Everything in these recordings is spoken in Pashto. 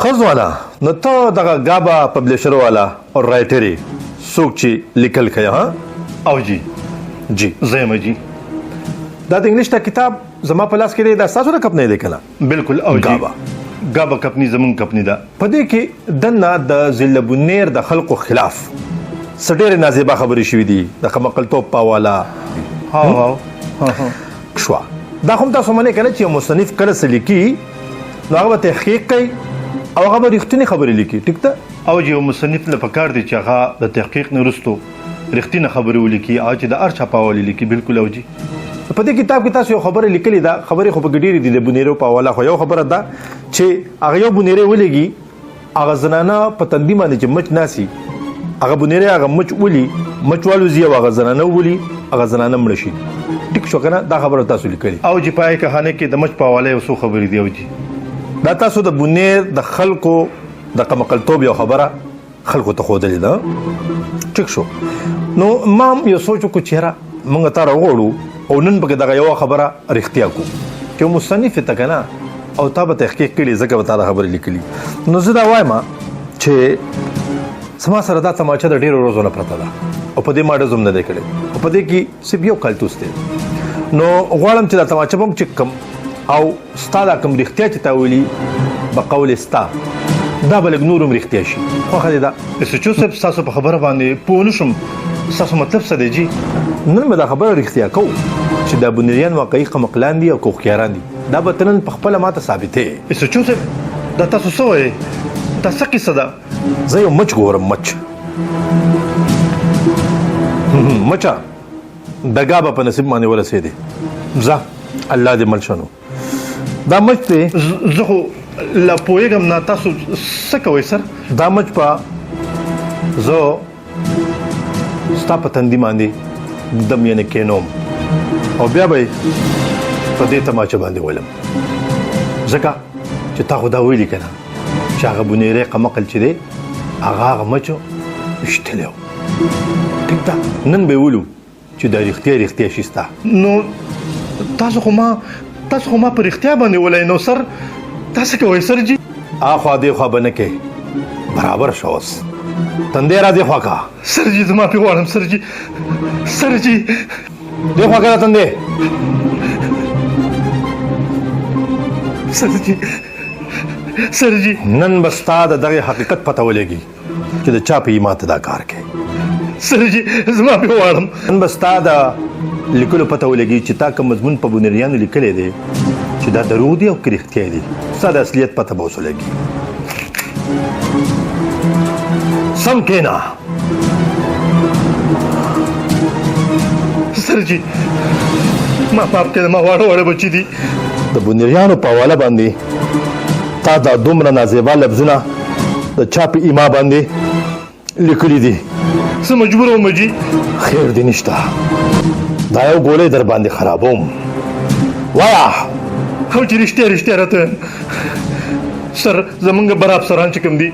خز والا نو ته دغه ګابا پبلشر والا او رائټر څوک چې لیکل کوي ها او جی زه یم جی دا د انګلیش ته کتاب زما په لاس کې دی دا تاسو نه کپ نه دی کنه بالکل او جی ګابا کپنی زمون کپنی دا په دې کې دنه د ضلع بونیر د خلکو خلاف سټیر نازیبا خبرې شوې دي د خمقلتوب پاوالا ها شوا دا هم تاسو منې کنه چې مصنف کله سلیکي نو هغه تحقیق کوي او هغه رښتینی خبرې لیکي ټیک ته او جی مصنف له پکار دی چې هغه د تحقیق نه وروسته رښتینی خبرې ولیکي او چې د ارچا پاوالي لیکي بالکل او جی په دې کتاب کې تاسو یو خبره لیکلې ده خبرې خو په ګډيري دي د بونیرو په حواله خو یو خبره ده چې هغه یو بونیره ولېږي هغه زنانه په تندې باندې چې مچ ناسي هغه بونیره هغه مچ ولي مچوالو زی هغه زنانه ولي هغه زنانه مړ شي ټیک شو کنه دا خبره تاسو لیکلې او جی پای کہانی کې د مچ په حواله وسو خبرې دی او جی دا تاسو د بونیر د خلکو د قمقلتوب یو خبره خلکو ته خودلې ده ټیک شو نو ما یو سوچ کو چهره مونږ ته راغړو او نن به دغه یو خبره رښتیا کو چې مصنف ته کنه او تا به تحقیق کړي ځکه به تا دا خبره لیکلي نو زه دا وایم چې سما سره دا تماچا د ډیرو روزونه پرته ده او په دې ما ډزم نه دی کړی او په دې کې سب یو کالتوس دی نو غواړم چې دا تماچا بم چې کم او ستاده کم رښتیا چې تا ویلي بقول استا دا بلګ نورم رښتیا شي خو خدای دا چې څه تاسو په خبره باندې پوه نشم تاسو مطلب څه دی جی نن به دا خبره رښتیا کوو چې دا بونریان واقعي قمقلان دي او کوخیاران دي دا به تنن په خپل ماته ثابتې چې دا تاسو څه وایي دا څه کیسه ده زه یو مچ ګورم مچ مچا د ګابا په نصیب باندې ورسېده ځه الله دې ملشنو دا مچ ته زه خو لا پوهېږم نه تاسو څه کوئ سر دا مچ په زه ستا په تندي باندې دم یې کېنوم او بیا به په دې تماچه باندې ولم ځکه چې تا خو دا ویلي کنه چې هغه بونیری قمقل چې دی هغه مچو اشتلی و ټیک ده نن به ولو چې دا رښتیا شي ستا نو تاسو خو ما په رښتیا باندې ولای نو سر تاسو کوئ سر جی اخوا دې خوا به نه کې برابر شو اوس تندې را دې خوا کا سر جی زما په غواړم سر جی دې خوا کا تندې سر جی نن بستا د دغه حقیقت پته ولګي چې د چا په ایمات دا کار کوي سر جی زما په غواړم نن بستا د لیکلو پته ولګي چې تا کوم مضمون په بونریانو لیکلې دي چې دا دروغ دي او کرختیا دي ساده اصلیت پته به وسولګي سم کېنا سر جی ما پاپ کې ما واړه بچی دي د بونریانو په حواله باندې تا دا دومره نازیبا لفظونه د چا په ایما باندې لیکلي دي زه مجبور وم جی خیر دې نشته دا یو ګولې در باندې خرابوم وایا خو چې رښتیا راته سر زمونږ براب سران چې کوم دي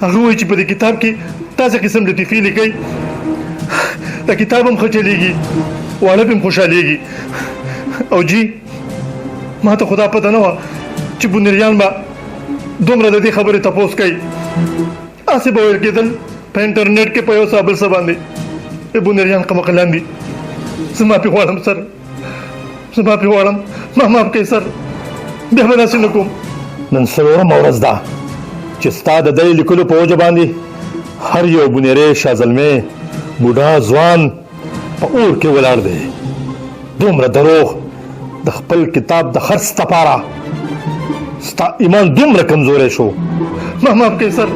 هغه وایي چې په دې کتاب کې تاسو قسم د تفیل کوي دا کتاب هم خوشالېږي واړه هم خوشالېږي او جی ما ته خدا پته نه وه چې بونریان به دومره د دې خبرې تپوس کوي هسې به ویل کېدل په انټرنیټ کې په یو څه بل څه باندې بونریان قمقلان دي زه معافي غواړم سر زه معافي غواړم ما معاف کړئ سر بیا به داسې نه کوم نن څلورمه ورځ ده چې ستا د دې لیکلو په وجه باندې هر یو بونیری شازلمې بوډا ځوان په اور کې ولاړ دی دومره دروغ د خپل کتاب د خرڅ لپاره ستا ایمان دومره کمزوری شو ما معاف کړئ سر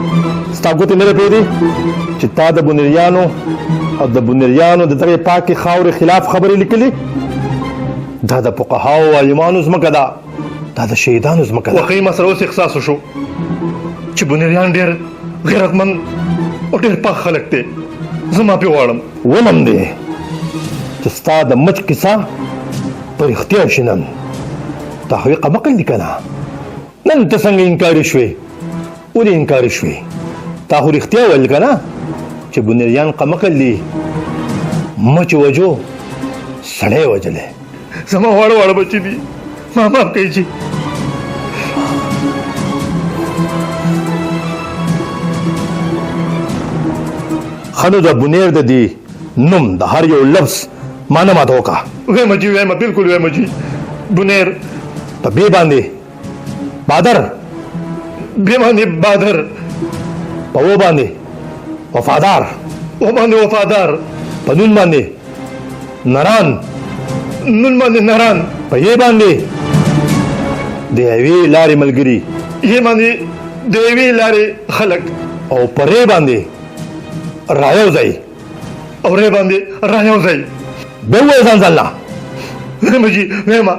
ستا ګوتې نه رپېدې چې تا د بونریانو او د بونریانو د دغې پاکې خاورې خلاف خبرې لیکلي دا د فقهاو او عالمانو ځمکه ده دا د شهیدانو ځمکه ده واقعي ما سره اوس احساس وشو چې بونریان ډېر غیرتمند او ډېر پاک خلک دی زه معافي غواړم ولم دی چې ستا د مچ کیسه په رښتیا شي نن دا خو یې قمقل دي که نه نن ته څنګه انکاري شوې ولې انکاري شوې تا خو رښتیا ویل که نه چې بونریان قمقل دي مچ وجو سړی وجلی زما واړه بچي دي ما معاف کړئ جی. خنو د بونیر د دی نوم د هر یو لفظ معنا ماته وکړه. وایم جی وایم بالکل وایم جی. بونیر په بې باندې بادر، بې باندې بادر، په و باندې وفادار، و باندې وفادار، په نون باندې نران، نون باندې نران، په یې باندې د یوې لارې ملګري، یې باندې د یوې لارې خلک، او په رې باندې رایو ځای، او رې باندې رایو ځای. بیا ووایه ځان ځان له. وایم جی وایم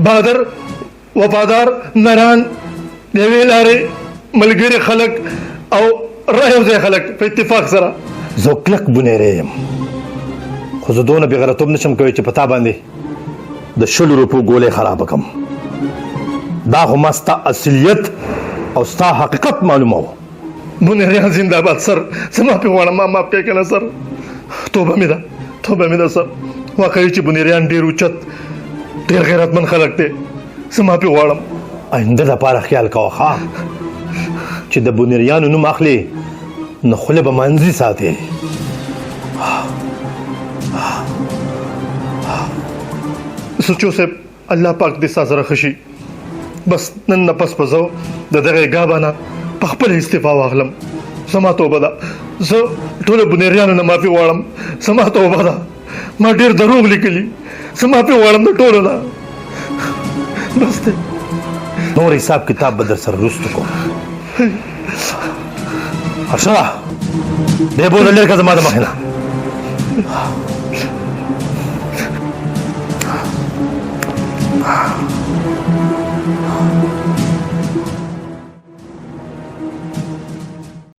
بادر، وفادار، نران، د یوې لارې ملګري خلک او رایو ځای خلک په اتفاق سره. زه کلک بونیری یم، خو زه دونه بې غیرتوب نشم کوی چې په تا باندې د 100 روپو ګولۍ خرابه کړم. دا خو ما ستا اصلیت او ستا حقیقت معلومه و. بونیریان زنده باد سر. زما پې غواړم ما معاف کړئ که نه سر. توبه مې ده، توبه مې ده سر. واقعي چې بونیریان ډېر اوچت ډېر غیرتمند خلک دی. زما پې غواړم آینده دپاره خیال کوه ښه، چې د بونیریانو نوم اخلي نو خوله به منځي ساتې. سوچو صاحب الله پاک دې ستا سره ښه شي. بس نن نه پس به زه د دغې ګابا نه په خپله استعفا واخلم. زما توبه ده. زه ټولو بونیریانو نه معافي غواړم. زما توبه ده. ما ډېر دروغ لیکلي. زه معافي غواړم د ټولو نه. بس دی. نور حساب کتاب به در سره وروسته کوم. ارشده دې بوله لرې کړه زما د مخې نه.